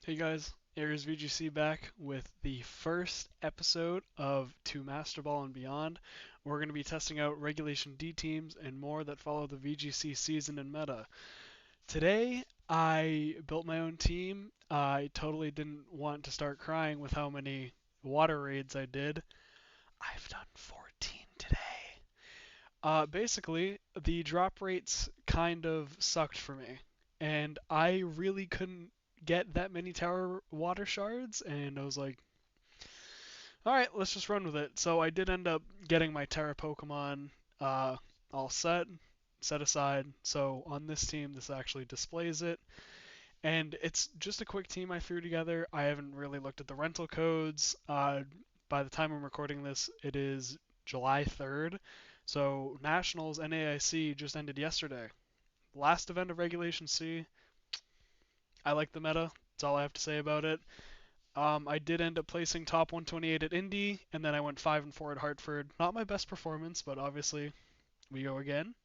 Hey guys, Aries VGC back with the first episode of To Masterball and Beyond. We're going to be testing out Regulation D teams and more that follow the VGC season and meta. Today, I built my own team. I totally didn't want to start crying with how many water raids I did. I've done 14 today. Basically, the drop rates kind of sucked for me, and I really couldn't get that many tower water shards, and I was like, all right, let's just run with it. So I did end up getting my Terra Pokemon uh, all set aside. So on this team, this actually displays it, and it's just a quick team I threw together. I haven't really looked at the rental codes. By the time I'm recording this, it is July 3rd. So Nationals NAIC just ended yesterday. Last event of Regulation C. I like the meta. That's all I have to say about it. I did end up placing top 128 at Indy, and then I went 5 and 4 at Hartford. Not my best performance, but obviously we go again.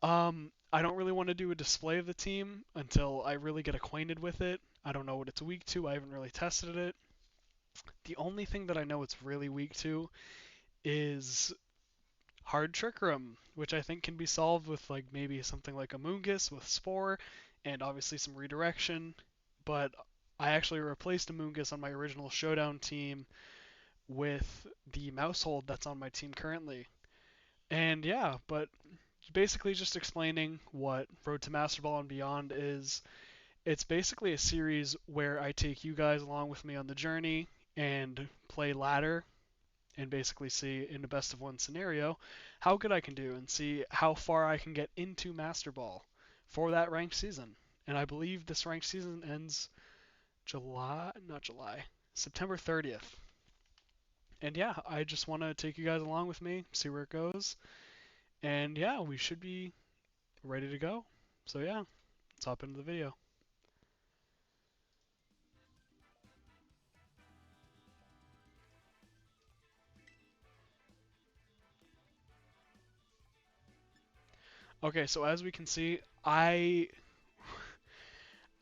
I don't really want to do a display of the team until I really get acquainted with it. I don't know what it's weak to. I haven't really tested it. The only thing that I know it's really weak to is hard Trick Room, which I think can be solved with like maybe something like a Moongus with Spore and obviously some redirection. But I actually replaced a Moongus on my original Showdown team with the Mousehold that's on my team currently. And yeah, but basically just explaining what Road to Masterball and Beyond is. It's basically a series where I take you guys along with me on the journey and play ladder and basically see in a best of one scenario how good I can do and see how far I can get into Master Ball for that ranked season. And I believe this ranked season ends not July, September 30th. And yeah, I just want to take you guys along with me, see where it goes. And yeah, we should be ready to go. So yeah, let's hop into the video. Okay, so as we can see, I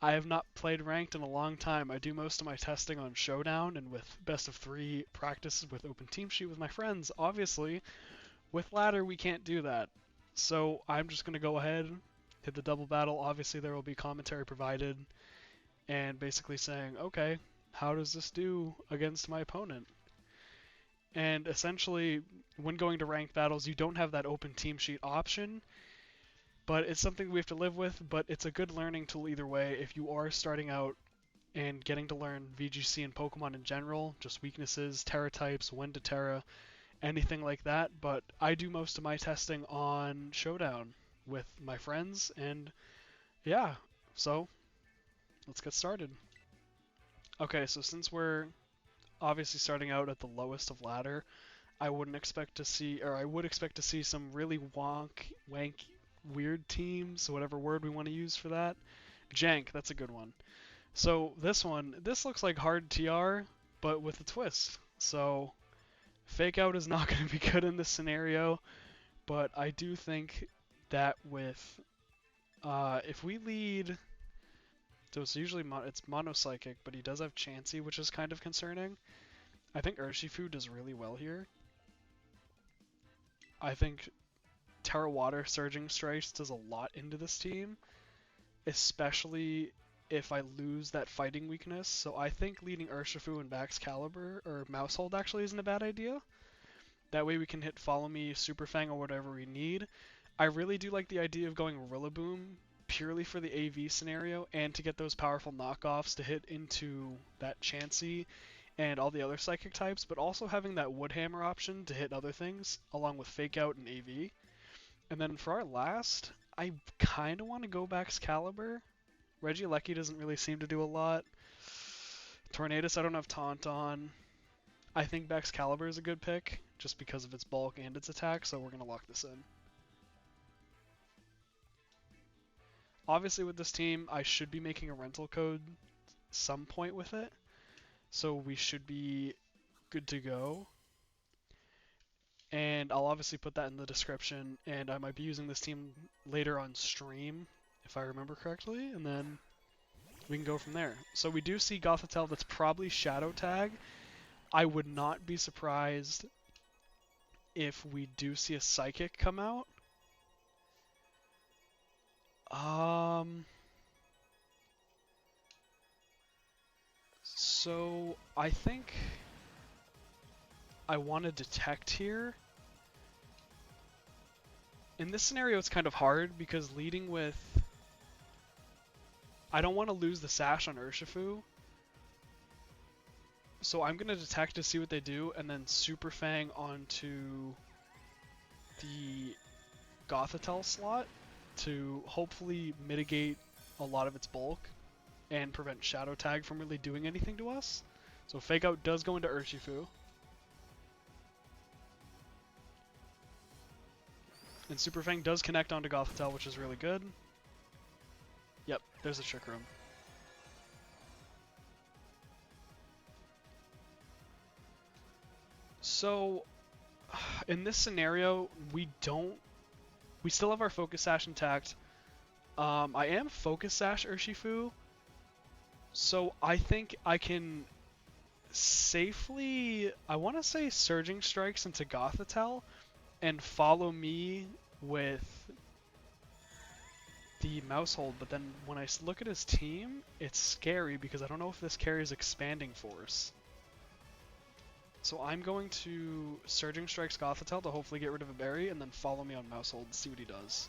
have not played ranked in a long time. I do most of my testing on Showdown and with best of 3 practices with Open Team Sheet with my friends. Obviously, with ladder we can't do that. So I'm just going to go ahead, hit the double battle. Obviously there will be commentary provided and basically saying, okay, how does this do against my opponent? And essentially, when going to ranked battles, you don't have that Open Team Sheet option, but it's something we have to live with, but it's a good learning tool either way if you are starting out and getting to learn VGC and Pokemon in general, just weaknesses, Terra types, when to Terra, anything like that. But I do most of my testing on Showdown with my friends, and yeah, so let's get started. Okay, so since we're obviously starting out at the lowest of ladder, I wouldn't expect to see, or I would expect to see some really wank, weird teams, whatever word we want to use for that. Jank, that's a good one. So this looks like hard TR, but with a twist. So fake out is not going to be good in this scenario, but I do think that with if we lead, so it's usually it's mono-psychic, but he does have Chansey, which is kind of concerning. I think Urshifu does really well here. I think Terra Water Surging Strikes does a lot into this team, especially if I lose that fighting weakness. So I think leading Urshifu and Baxcalibur or Mousehold actually isn't a bad idea. That way we can hit Follow Me, Super Fang, or whatever we need. I really do like the idea of going Rillaboom purely for the AV scenario and to get those powerful knockoffs to hit into that Chansey and all the other psychic types, but also having that Woodhammer option to hit other things along with Fake Out and AV. And then for our last, I kind of want to go Baxcalibur. Regieleki doesn't really seem to do a lot. Tornadus I don't have Taunt on. I think Baxcalibur is a good pick, just because of its bulk and its attack, so we're going to lock this in. Obviously with this team, I should be making a rental code some point with it, so we should be good to go. And I'll obviously put that in the description, and I might be using this team later on stream, if I remember correctly, and then we can go from there. So we do see Gothitelle that's probably Shadow Tag. I would not be surprised if we do see a Psychic come out. So I think I want to Detect here. In this scenario, it's kind of hard because leading with... I don't want to lose the Sash on Urshifu. So I'm going to Detect to see what they do, and then Super Fang onto the Gothitelle slot to hopefully mitigate a lot of its bulk and prevent Shadow Tag from really doing anything to us. So Fake Out does go into Urshifu. And Super Fang does connect onto Gothitelle, which is really good. Yep, there's a Trick Room. So, in this scenario, we still have our Focus Sash intact. I am Focus Sash Urshifu, so I think I can safely, I want to say Surging Strikes into Gothitelle, and follow me with the Mouse Hold, but then when I look at his team, it's scary because I don't know if this carries Expanding Force. So I'm going to Surging Strikes Gothitelle to hopefully get rid of a berry, and then follow me on Mouse Hold and see what he does.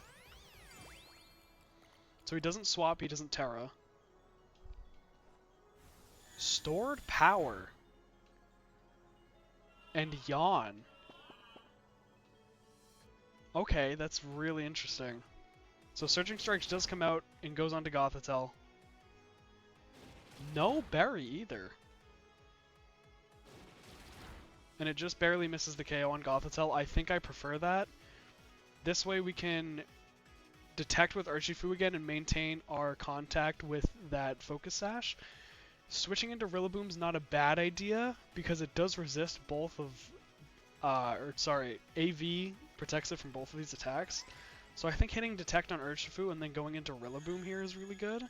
So he doesn't swap, he doesn't Terra. Stored Power. And Yawn. Okay, that's really interesting. So Surging Strikes does come out and goes on to Gothitelle. No berry either. And it just barely misses the KO on Gothitelle. I think I prefer that. This way we can Detect with Urshifu again and maintain our contact with that Focus Sash. Switching into Rillaboom's not a bad idea because it does resist both of... AV protects it from both of these attacks. So I think hitting Detect on Urshifu and then going into Rillaboom here is really good.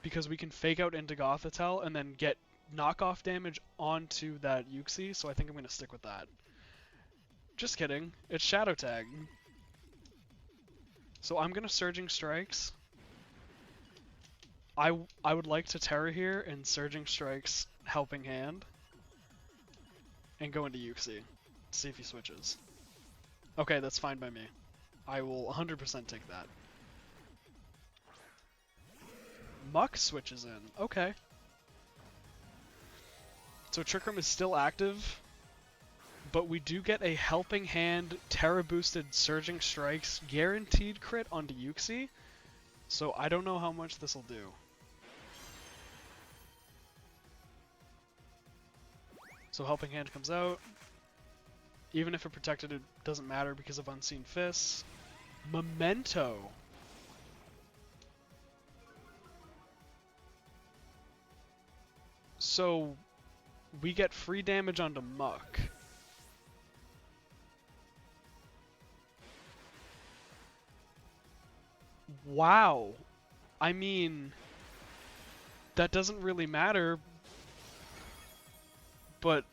Because we can Fake Out into Gothitelle and then get knockoff damage onto that Uxie, so I think I'm going to stick with that. Just kidding. It's Shadow Tag. So I'm going to Surging Strikes. I would like to Terra here and Surging Strikes Helping Hand. And go into Uxie. See if he switches. Okay, that's fine by me. I will 100% take that. Muck switches in. Okay. So Trick Room is still active, but we do get a Helping Hand, Terra boosted Surging Strikes, guaranteed crit onto Uxie, so I don't know how much this will do. So Helping Hand comes out. Even if it protected, it doesn't matter because of Unseen Fists. Memento. So we get free damage onto Muck. Wow. I mean, that doesn't really matter, but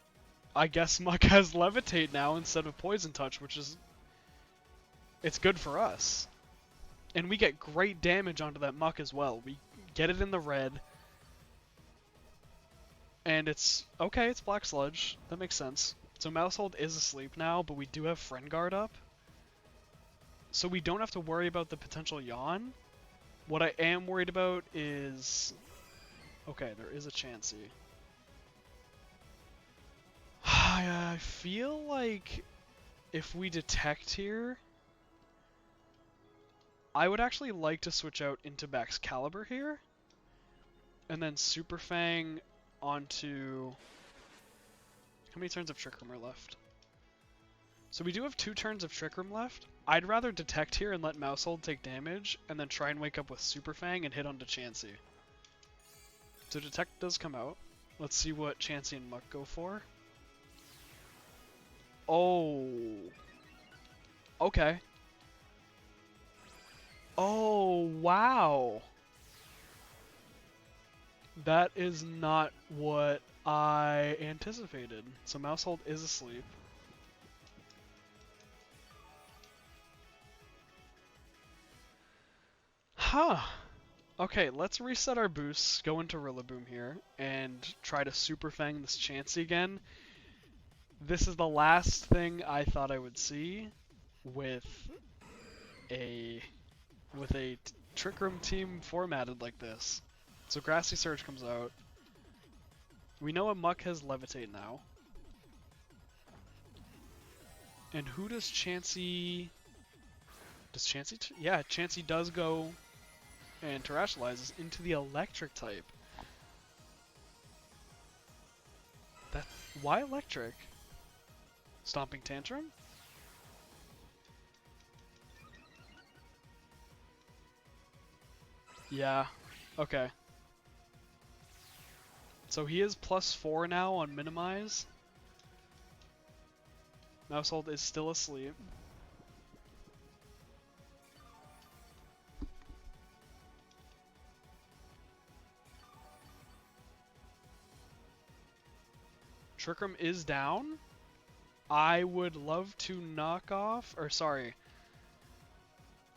I guess Muck has Levitate now instead of Poison Touch, which is... it's good for us. And we get great damage onto that Muck as well. We get it in the red. And it's... okay, it's Black Sludge. That makes sense. So Mousehold is asleep now, but we do have Friend Guard up. So we don't have to worry about the potential Yawn. What I am worried about is... okay, there is a Chansey. I feel like if we Detect here, I would actually like to switch out into Baxcalibur here, and then Super Fang onto... how many turns of Trick Room are left? So we do have 2 turns of Trick Room left. I'd rather Detect here and let Mousehold take damage, and then try and wake up with Super Fang and hit onto Chansey. So Detect does come out. Let's see what Chansey and Muck go for. Oh. Okay. Oh, wow. That is not what I anticipated. So Mousehold is asleep. Huh. Okay, let's reset our boosts, go into Rillaboom here, and try to Super Fang this Chansey again. This is the last thing I thought I would see with a Trick Room team formatted like this. So Grassy Surge comes out. We know a Muck has Levitate now. And who does Chansey... Does Chansey... Yeah, Chansey does go and terrestrializes into the electric type. That... Why electric? Stomping Tantrum? Yeah. Okay. So he is +4 now on Minimize. Mousehold is still asleep. Trick Room is down. I would love to knock off, or sorry.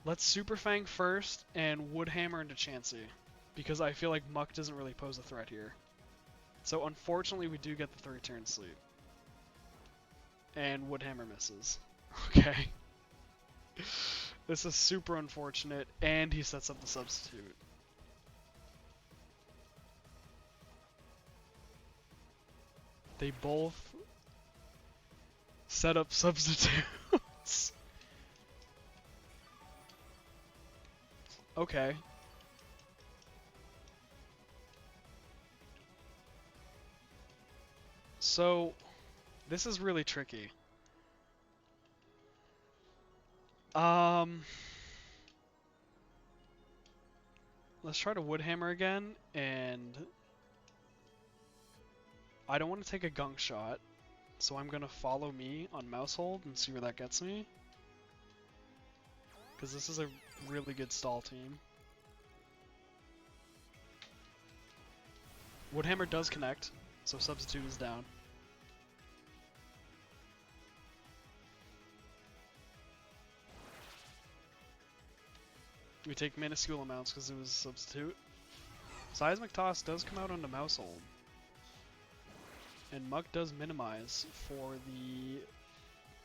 Let's Super Fang first and Wood Hammer into Chansey, because I feel like Muck doesn't really pose a threat here. So unfortunately we do get the 3-turn sleep. And Wood Hammer misses. Okay. This is super unfortunate, and he sets up the substitute. They both set up substitutes. Okay. So, this is really tricky. Let's try to Wood Hammer again, and I don't want to take a gunk shot, so I'm gonna follow me on Mousehold and see where that gets me. Because this is a really good stall team. Wood Hammer does connect, so substitute is down. We take minuscule amounts because it was a substitute. Seismic Toss does come out onto Mousehold. And Muck does minimize for the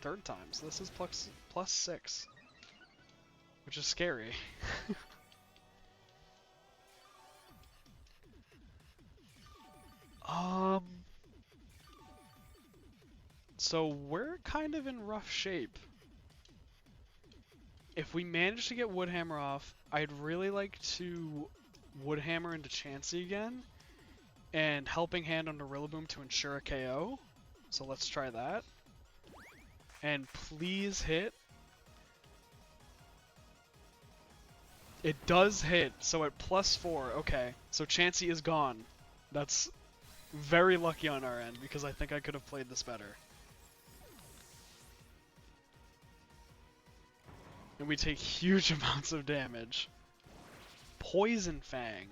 third time, so this is +6. Which is scary. So we're kind of in rough shape. If we manage to get Wood Hammer off, I'd really like to Wood Hammer into Chansey again, and Helping Hand onto Rillaboom to ensure a KO. So let's try that. And please hit. It does hit, so at +4, okay. So Chansey is gone. That's very lucky on our end, because I think I could have played this better. And we take huge amounts of damage. Poison Fang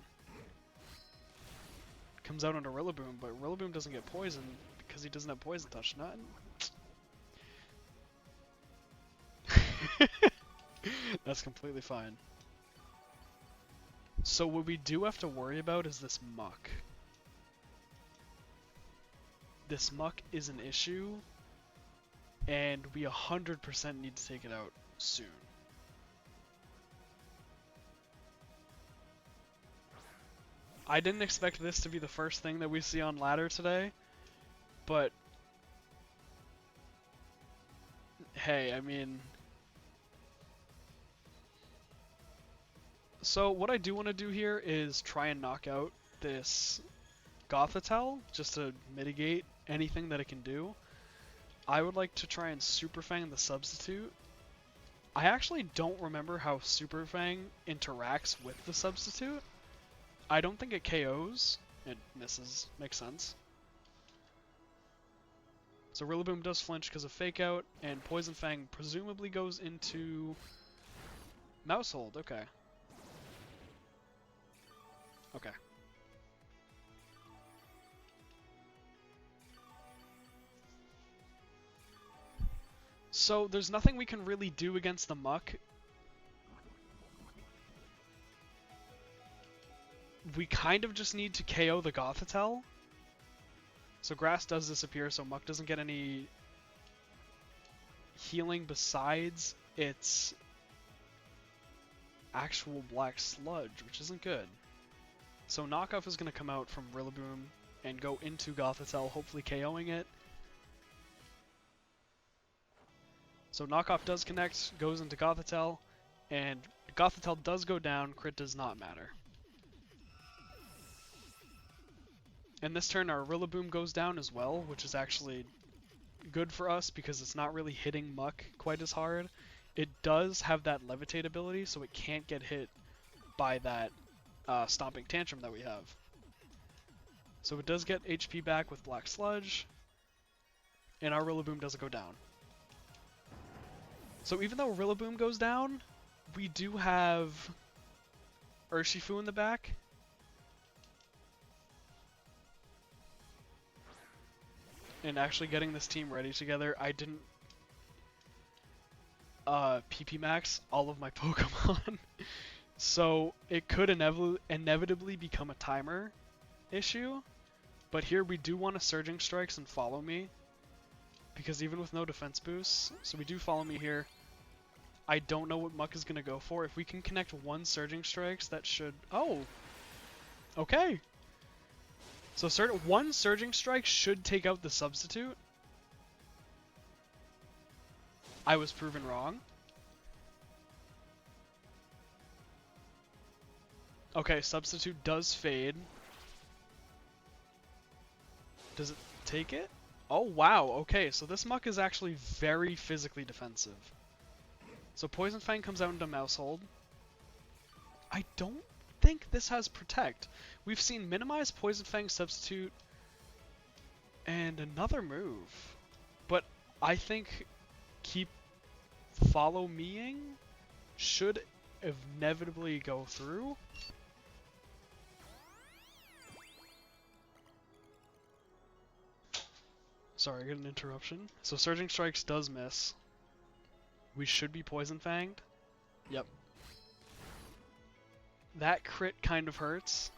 comes out onto Rillaboom, but Rillaboom doesn't get poisoned because he doesn't have Poison Touch. That's completely fine. So what we do have to worry about is this Muck. This Muck is an issue, and we 100% need to take it out soon. I didn't expect this to be the first thing that we see on ladder today, but hey, I mean... So what I do want to do here is try and knock out this Gothitelle, just to mitigate anything that it can do. I would like to try and Super Fang the substitute. I actually don't remember how Super Fang interacts with the substitute. I don't think it KOs. It misses. Makes sense. So Rillaboom does flinch because of Fake Out, and Poison Fang presumably goes into Mousehold. Okay. Okay. So there's nothing we can really do against the Muck. We kind of just need to KO the Gothitelle. So grass does disappear, so Muck doesn't get any healing besides its actual black sludge, which isn't good. So Knockoff is going to come out from Rillaboom and go into Gothitelle, hopefully KOing it. So Knockoff does connect, goes into Gothitelle, and Gothitelle does go down, crit does not matter. And this turn our Rillaboom goes down as well, which is actually good for us because it's not really hitting Muck quite as hard. It does have that levitate ability, so it can't get hit by that Stomping Tantrum that we have. So it does get HP back with Black Sludge, and our Rillaboom doesn't go down. So even though Rillaboom goes down, we do have Urshifu in the back. And actually getting this team ready together, I didn't PP max all of my Pokemon. So it could inevitably become a timer issue. But here we do want to Surging Strikes and Follow Me. Because even with no defense boosts, so we do Follow Me here. I don't know what Muck is going to go for. If we can connect one Surging Strikes, that should... Oh! Okay! So one Surging Strike should take out the Substitute. I was proven wrong. Okay, Substitute does fade. Does it take it? Oh wow, okay, so this Muck is actually very physically defensive. So Poison Fang comes out into Mousehold. I don't think this has Protect. We've seen Minimize, Poison Fang, Substitute, and another move. But I think keep Follow Meing should inevitably go through. Sorry, I got an interruption. So Surging Strikes does miss. We should be Poison Fanged. Yep. That crit kind of hurts.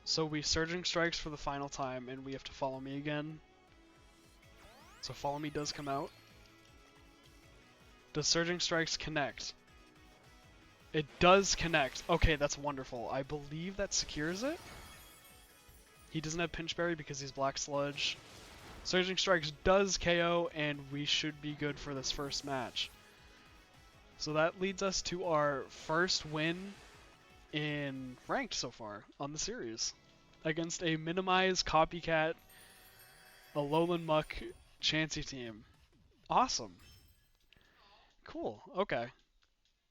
So we Surging Strikes for the final time, and we have to Follow Me again. So Follow Me does come out. Does Surging Strikes connect? It does connect. Okay, that's wonderful. I believe that secures it. He doesn't have Pinch Berry because he's Black Sludge. Surging Strikes does KO, and we should be good for this first match. So that leads us to our first win in Ranked so far on the series. Against a minimized copycat, Alolan Muck Chansey team. Awesome. Cool, okay.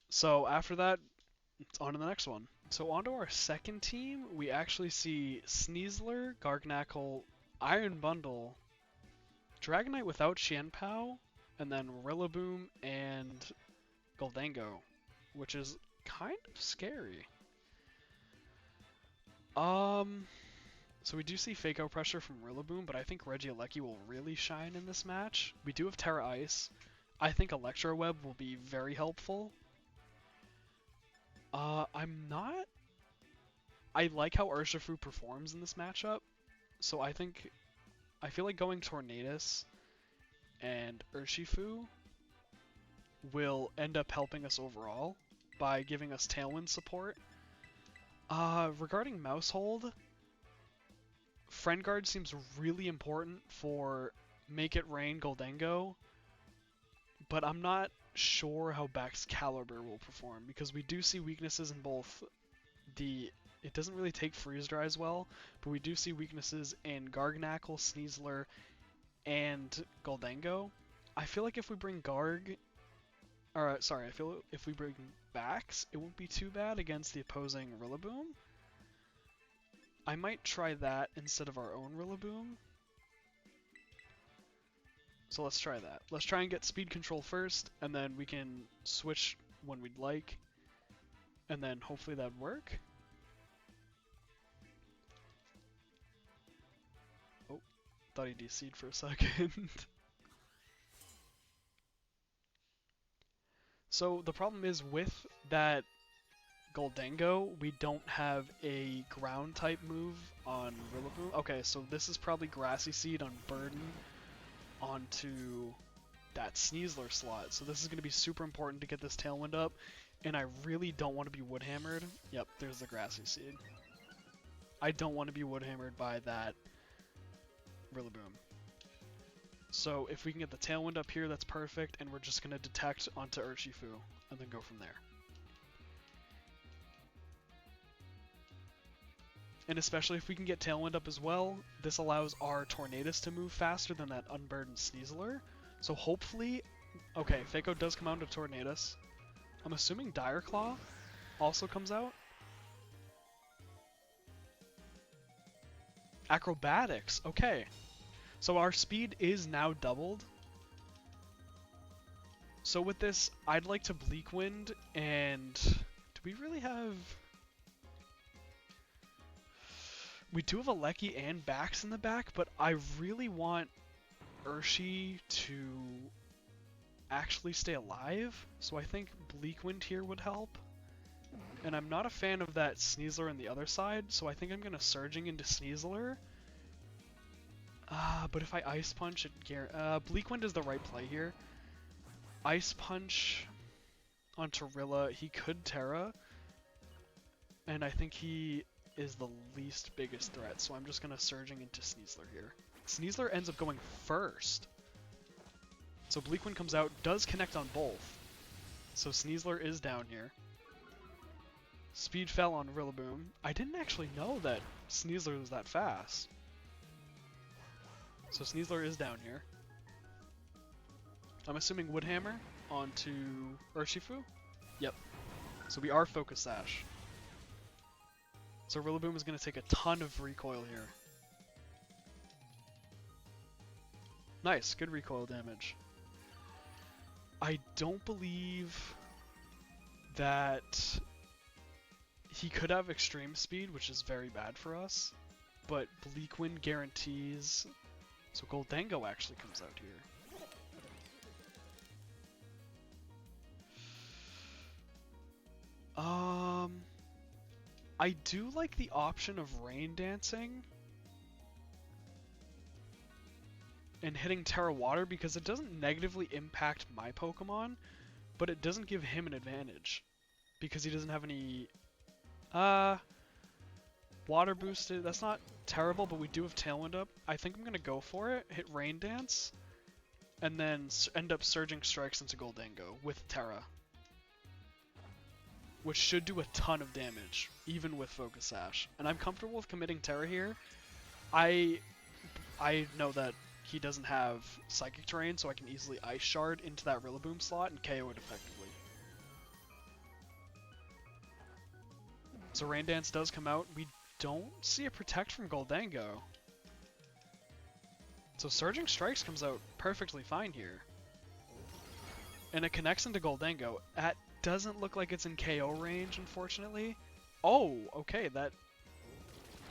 So after that, it's on to the next one. So on to our second team, we actually see Sneasler, Gargnackle, Iron Bundle, Dragonite without Qianpao, and then Rillaboom and Goldango, which is kind of scary. So we do see Fake Out Pressure from Rillaboom, but I think Regieleki will really shine in this match. We do have Terra Ice. I think Electro Web will be very helpful. I like how Urshifu performs in this matchup, so I feel like going Tornadus and Urshifu will end up helping us overall by giving us Tailwind support. Regarding Mousehold, Friend Guard seems really important for Make It Rain Goldango, but I'm not sure how Baxcalibur will perform, because we do see weaknesses in both it doesn't really take Freeze Dry as well, but we do see weaknesses in Gargnackle, Sneasler, and Goldango. I feel like if we bring if we bring Bax, it won't be too bad against the opposing Rillaboom. I might try that instead of our own Rillaboom. So let's try that. Let's try and get speed control first, and then we can switch when we'd like, and then hopefully that'd work. Oh, Thought he DC'd for a second. So the problem is with that Goldengo, we don't have a ground type move on Rillaboom. Okay, so this is probably Grassy Seed on Burden onto that Sneasler slot. So this is going to be super important to get this Tailwind up, and I really don't want to be Woodhammered. Yep, there's the Grassy Seed. I don't want to be Woodhammered by that Rillaboom. So if we can get the Tailwind up here, that's perfect, and we're just going to detect onto Urshifu, and then go from there. And especially if we can get Tailwind up as well, this allows our Tornadus to move faster than that Unburdened Sneasler. So hopefully... Okay, Fako does come out into Tornadus. I'm assuming Dire Claw also comes out. Acrobatics, okay. So our speed is now doubled. So with this, I'd like to Bleak Wind, and do we really have... We do have a Lecky and Bax in the back, but I really want Urshi to actually stay alive, so I think Bleak Wind here would help. And I'm not a fan of that Sneasler on the other side, so I think I'm going to Surging into Sneasler. But if I Ice Punch, Bleak Wind is the right play here. Ice Punch onto Rilla, he could Terra, and I think he is the least biggest threat, so I'm just going to Surging into Sneasler here. Sneasler ends up going first. So Bleak Wind comes out, does connect on both. So Sneasler is down here. Speed fell on Rillaboom. I didn't actually know that Sneasler was that fast. So Sneasler is down here. I'm assuming Woodhammer onto Urshifu? Yep. So we are Focus Sash. So Rillaboom is going to take a ton of recoil here. Nice, good recoil damage. I don't believe that he could have extreme speed, which is very bad for us, but Bleak Wind guarantees... So Goldengo actually comes out here. I do like the option of Rain Dancing and hitting Terra Water because it doesn't negatively impact my Pokemon, but it doesn't give him an advantage because he doesn't have any water boosted. That's not terrible, but we do have Tailwind up. I think I'm gonna go for it, hit Rain Dance, and then end up Surging Strikes into Goldengo with Terra, which should do a ton of damage, even with Focus Sash. And I'm comfortable with committing Terra here. I know that he doesn't have Psychic Terrain, so I can easily Ice Shard into that Rillaboom slot and KO it effectively. So Rain Dance does come out. We don't see a Protect from Goldengo. So Surging Strikes comes out perfectly fine here. And it connects into Goldengo. That doesn't look like it's in KO range, unfortunately. Oh, okay, that...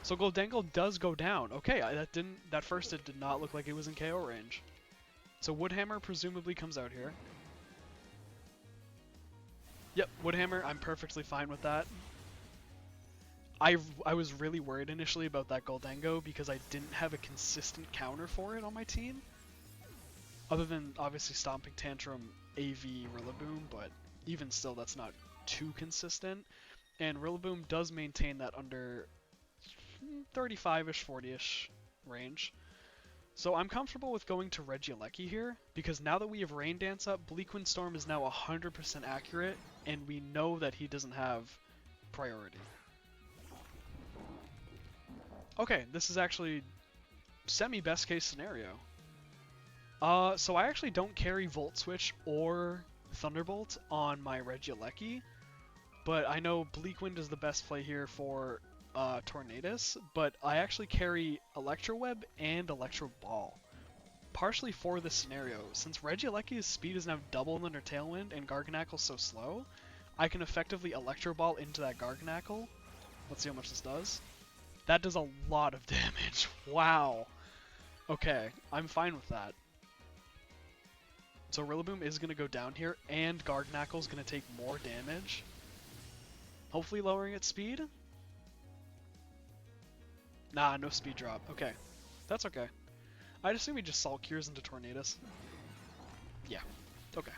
So Goldengo does go down. Okay, that first it did not look like it was in KO range. So Woodhammer presumably comes out here. Yep, Woodhammer, I'm perfectly fine with that. I was really worried initially about that Goldengo because I didn't have a consistent counter for it on my team. Other than, obviously, Stomping Tantrum, AV, Rillaboom, but even still, that's not too consistent. And Rillaboom does maintain that under 35-ish, 40-ish range. So I'm comfortable with going to Regieleki here, because now that we have Rain Dance up, Bleak Wind Storm is now 100% accurate, and we know that he doesn't have priority. Okay, this is actually semi-best case scenario. So I actually don't carry Volt Switch or Thunderbolt on my Regieleki, but I know Bleak Wind is the best play here for Tornadus, but I actually carry Electro Web and Electro Ball, partially for this scenario. Since Regioleki's speed is now doubled under Tailwind and Garganacle's so slow, I can effectively Electro Ball into that Garganacle. Let's see how much this does. That does a lot of damage. Wow. Okay, I'm fine with that. So Rillaboom is going to go down here, and Garganacl is going to take more damage. Hopefully lowering its speed? Nah, no speed drop. Okay, that's okay. I'd assume he just Salt Cures into Tornadus. Yeah, okay.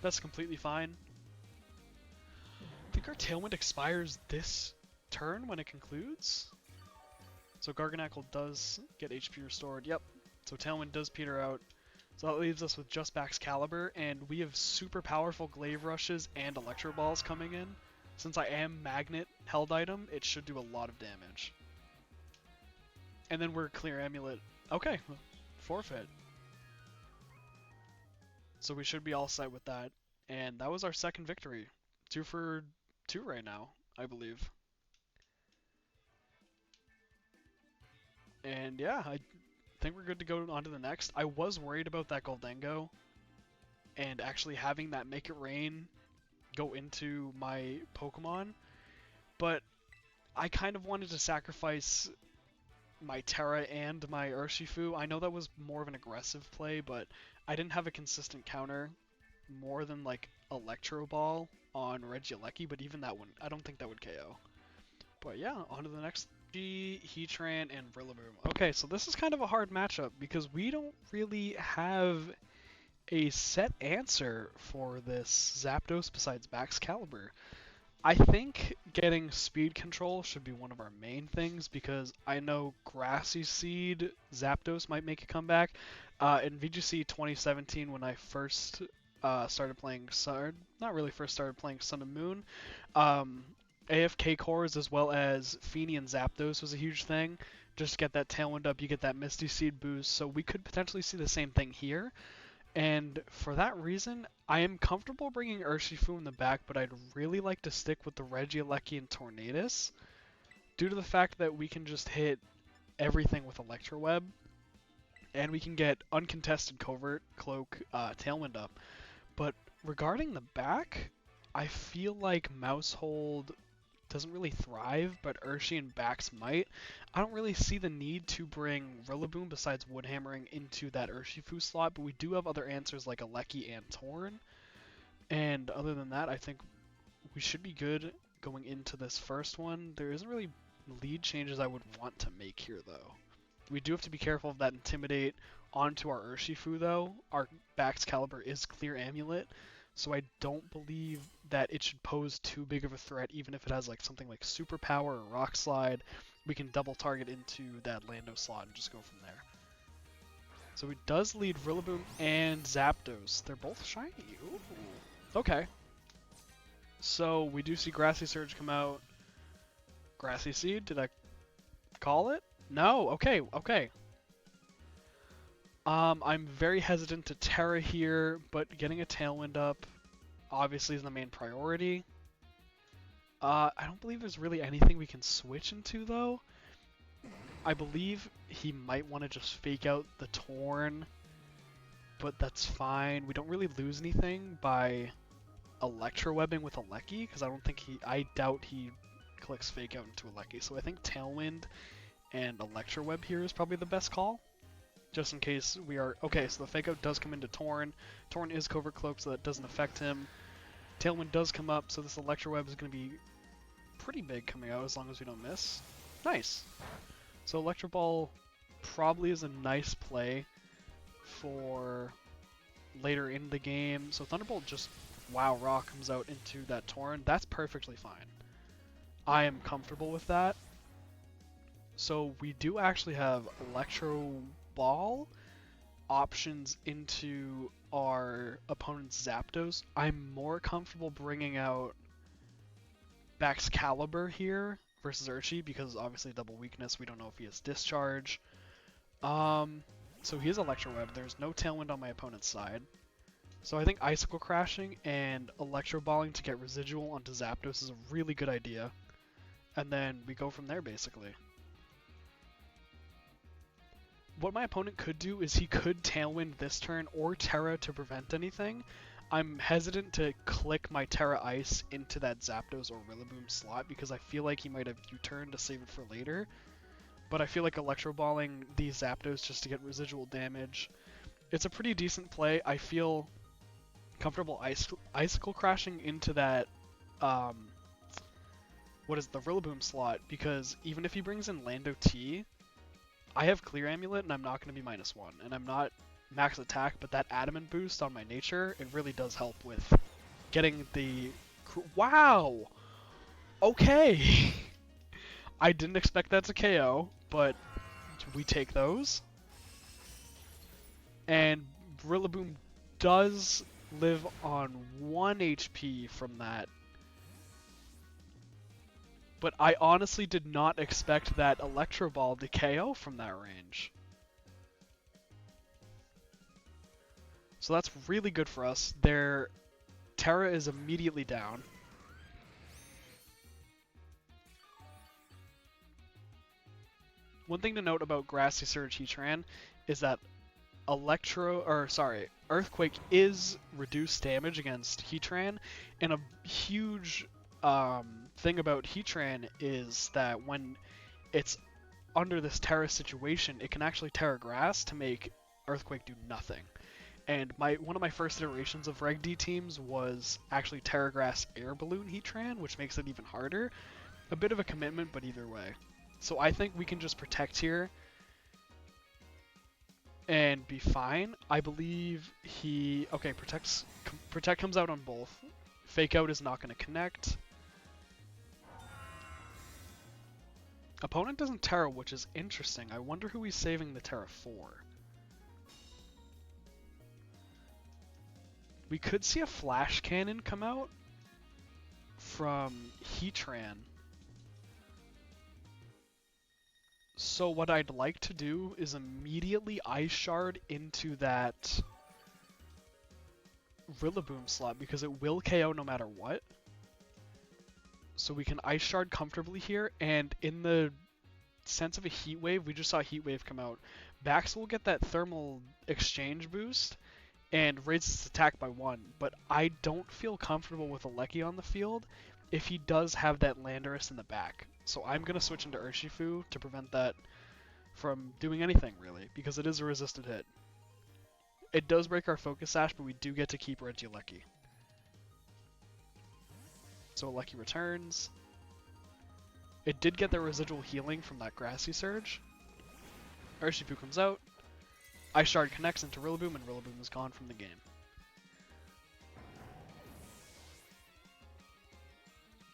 That's completely fine. I think our Tailwind expires this turn when it concludes. So Garganacl does get HP restored. Yep. So Tailwind does peter out. So that leaves us with just Baxcalibur, and we have super powerful Glaive Rushes and Electro Balls coming in. Since I am Magnet held item, it should do a lot of damage. And then we're Clear Amulet. Okay, forfeit. So we should be all set with that. And that was our second victory. 2 for 2 right now, I believe. And yeah, I think we're good to go on to the next. I was worried about that Goldengo and actually having that Make It Rain go into my Pokemon, but I kind of wanted to sacrifice my Terra and my Urshifu. I know that was more of an aggressive play, but I didn't have a consistent counter more than like Electro Ball on Regieleki, but even that one, I don't think that would KO. But yeah, on to the next. Heatran, and Rillaboom. Okay, so this is kind of a hard matchup because we don't really have a set answer for this Zapdos besides Baxcalibur. I think getting speed control should be one of our main things because I know Grassy Seed Zapdos might make a comeback. In VGC 2017, when I first started playing Sun, not really first started playing Sun and Moon, AFK cores as well as Feeny and Zapdos was a huge thing. Just to get that Tailwind up, you get that Misty Seed boost, so we could potentially see the same thing here. And for that reason, I am comfortable bringing Urshifu in the back, but I'd really like to stick with the Regieleki and Tornadus, due to the fact that we can just hit everything with Electro Web, and we can get uncontested Covert, Cloak, Tailwind up. But regarding the back, I feel like Mousehold doesn't really thrive, but Urshi and Bax might. I don't really see the need to bring Rillaboom besides Woodhammering into that Urshifu slot, but we do have other answers like Aleki and Torn. And other than that, I think we should be good going into this first one. There isn't really lead changes I would want to make here, though. We do have to be careful of that Intimidate onto our Urshifu, though. Our Baxcalibur is Clear Amulet, so I don't believe that it should pose too big of a threat, even if it has like something like Superpower or Rock Slide. We can double target into that Lando slot and just go from there. So it does lead Rillaboom and Zapdos. They're both shiny. Ooh. Okay. So we do see Grassy Surge come out. Grassy Seed, did I call it? No, okay, okay. I'm very hesitant to Terra here, but getting a Tailwind up obviously is the main priority. I don't believe there's really anything we can switch into, though. I believe he might want to just fake out the Torn, but that's fine. We don't really lose anything by Electro Webbing with Aleki, because I doubt he clicks Fake Out into Aleki. So I think Tailwind and Electro Web here is probably the best call. Just in case we are... Okay, so the Fake Out does come into Torn. Torn is Covert Cloak, so that doesn't affect him. Tailwind does come up, so this Electro Web is going to be pretty big coming out as long as we don't miss. Nice. So Electro Ball probably is a nice play for later in the game. So Thunderbolt just... Wow, Rock comes out into that Torn. That's perfectly fine. I am comfortable with that. So we do actually have Electro Ball options into our opponent's Zapdos. I'm more comfortable bringing out Baxcalibur here versus Urshi because obviously double weakness. We don't know if he has Discharge. So he is Electro Web. There's no Tailwind on my opponent's side. So I think Icicle Crashing and Electro Balling to get residual onto Zapdos is a really good idea. And then we go from there, basically. What my opponent could do is he could Tailwind this turn or Terra to prevent anything. I'm hesitant to click my Terra Ice into that Zapdos or Rillaboom slot because I feel like he might have U-turned to save it for later. but I feel like Electro Balling these Zapdos just to get residual damage. It's a pretty decent play. I feel comfortable Icicle Crashing into that, what is the Rillaboom slot, because even if he brings in Lando T, I have Clear Amulet and I'm not going to be -1, and I'm not max attack, but that Adamant boost on my nature, it really does help with getting the... Wow! Okay! I didn't expect that to KO, but we take those. And Rillaboom does live on 1 HP from that. But I honestly did not expect that Electro Ball to KO from that range. So that's really good for us. Their Terra is immediately down. One thing to note about Grassy Surge Heatran is that Earthquake is reduced damage against Heatran, and a huge thing about Heatran is that when it's under this Terra situation, it can actually Terra Grass to make Earthquake do nothing. And one of my first iterations of Reg D teams was actually Terra Grass Air Balloon Heatran, which makes it even harder. A bit of a commitment, but either way. So I think we can just protect here and be fine. I believe he... Okay, Protect comes out on both. Fake Out is not going to connect. Opponent doesn't Terra, which is interesting. I wonder who he's saving the Terra for. We could see a Flash Cannon come out from Heatran. So what I'd like to do is immediately Ice Shard into that Rillaboom slot, because it will KO no matter what. So we can Ice Shard comfortably here, and in the sense of a Heat Wave, we just saw Heat Wave come out. Bax will get that Thermal Exchange boost and raises its attack by 1, but I don't feel comfortable with a Lecky on the field if he does have that Landorus in the back. So I'm going to switch into Urshifu to prevent that from doing anything, really, because it is a resisted hit. It does break our Focus Sash, but we do get to keep Regieleki. So Lecky returns. It did get the residual healing from that Grassy Surge. Urshifu comes out. Ice Shard connects into Rillaboom, and Rillaboom is gone from the game.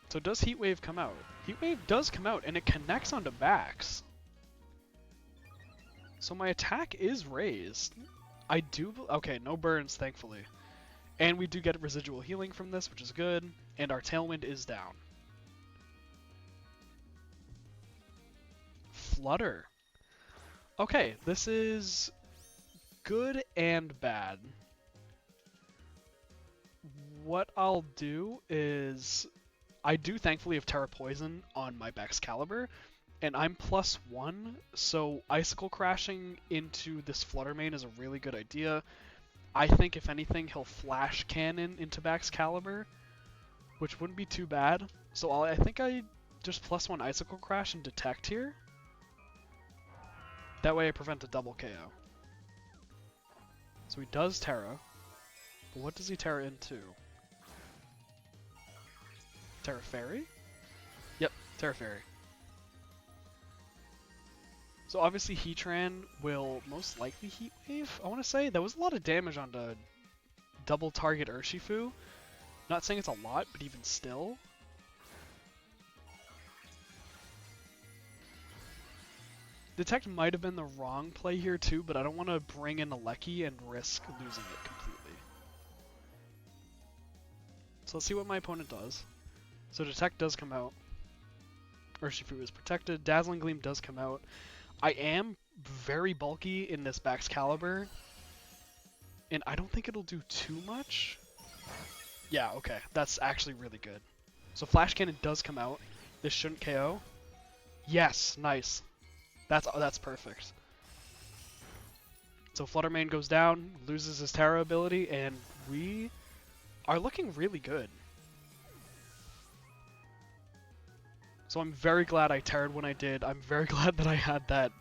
So does Heat Wave come out? Heat Wave does come out, and it connects onto Bax. So my attack is raised. I do... Okay, no burns, thankfully. And we do get residual healing from this, which is good. And our Tailwind is down. Flutter. Okay, this is good and bad. What I'll do is... I do thankfully have Terra Poison on my Baxcalibur, and I'm +1, so Icicle Crashing into this Flutter Mane is a really good idea. I think if anything, he'll Flash Cannon into Baxcalibur, which wouldn't be too bad. So I think I just +1 Icicle Crash and Detect here. That way I prevent a double KO. So he does Terra, but what does he Terra into? Terra Fairy? Yep, Terra Fairy. So obviously Heatran will most likely Heat Wave, I want to say. That was a lot of damage onto double target Urshifu. Not saying it's a lot, but even still. Detect might have been the wrong play here too, but I don't want to bring in a Lecky and risk losing it completely. So let's see what my opponent does. So Detect does come out. Urshifu is protected. Dazzling Gleam does come out. I am very bulky in this Baxcalibur, and I don't think it'll do too much. Yeah, okay. That's actually really good. So Flash Cannon does come out. This shouldn't KO. Yes, nice. That's perfect. So Flutter Mane goes down, loses his Terra ability, and we are looking really good. So I'm very glad I tarred when I did. I'm very glad that I had that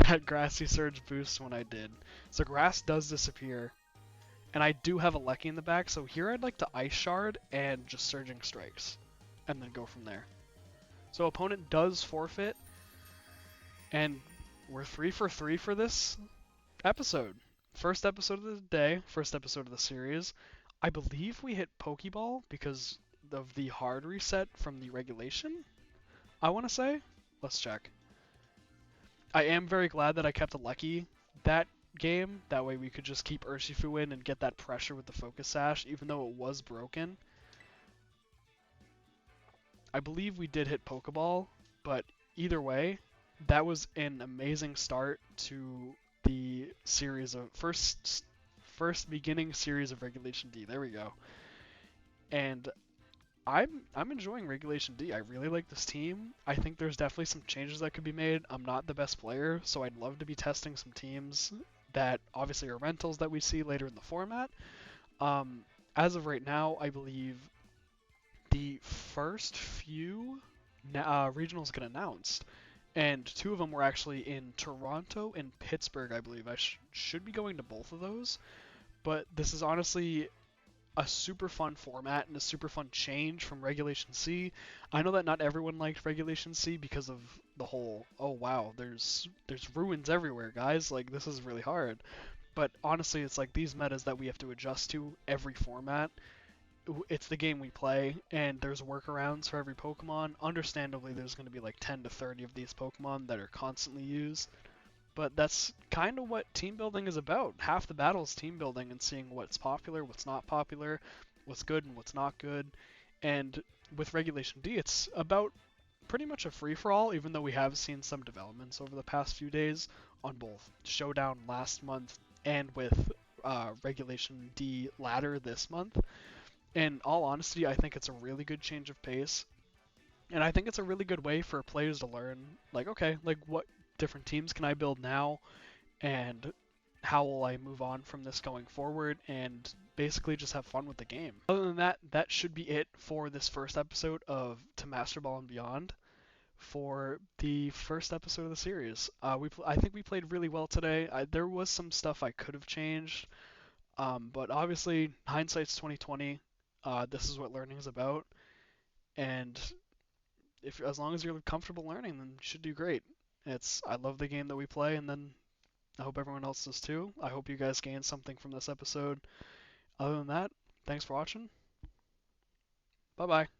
that grassy surge boost when I did. So grass does disappear, and I do have a Lecky in the back. So here I'd like to ice shard and just surging strikes, and then go from there. So opponent does forfeit, and we're 3 for 3 for this episode. First episode of the day, first episode of the series. I believe we hit Pokeball because of the hard reset from the regulation, I want to say. Let's check. I am very glad that I kept a Lecky that game. That way we could just keep Urshifu in and get that pressure with the Focus Sash, even though it was broken. I believe we did hit Pokeball, but either way, that was an amazing start to the series of first beginning series of Regulation D. There we go. And I'm enjoying Regulation D. I really like this team. I think there's definitely some changes that could be made. I'm not the best player, so I'd love to be testing some teams that obviously are rentals that we see later in the format. As of right now, I believe the first few regionals get announced, and 2 of them were actually in Toronto and Pittsburgh, I believe. I should be going to both of those, but this is honestly a super fun format and a super fun change from Regulation C. I know that not everyone liked Regulation C because of the whole, oh wow, there's ruins everywhere, guys, like this is really hard. But honestly, it's like these metas that we have to adjust to every format. It's the game we play, and there's workarounds for every Pokemon. Understandably, there's going to be like 10 to 30 of these Pokemon that are constantly used. But that's kind of what team building is about. Half the battle is team building and seeing what's popular, what's not popular, what's good and what's not good. And with Regulation D, it's about pretty much a free-for-all, even though we have seen some developments over the past few days on both Showdown last month and with Regulation D ladder this month. In all honesty, I think it's a really good change of pace. And I think it's a really good way for players to learn, like, okay, like what different teams can I build now, and how will I move on from this going forward, and basically just have fun with the game. Other than that, that should be it for this first episode of To Masterball and Beyond for the first episode of the series. I think we played really well today. There was some stuff I could have changed, but obviously hindsight's 2020. This is what learning is about, and if as long as you're comfortable learning, then you should do great. I love the game that we play, and then I hope everyone else does too. I hope you guys gained something from this episode. Other than that, thanks for watching. Bye bye.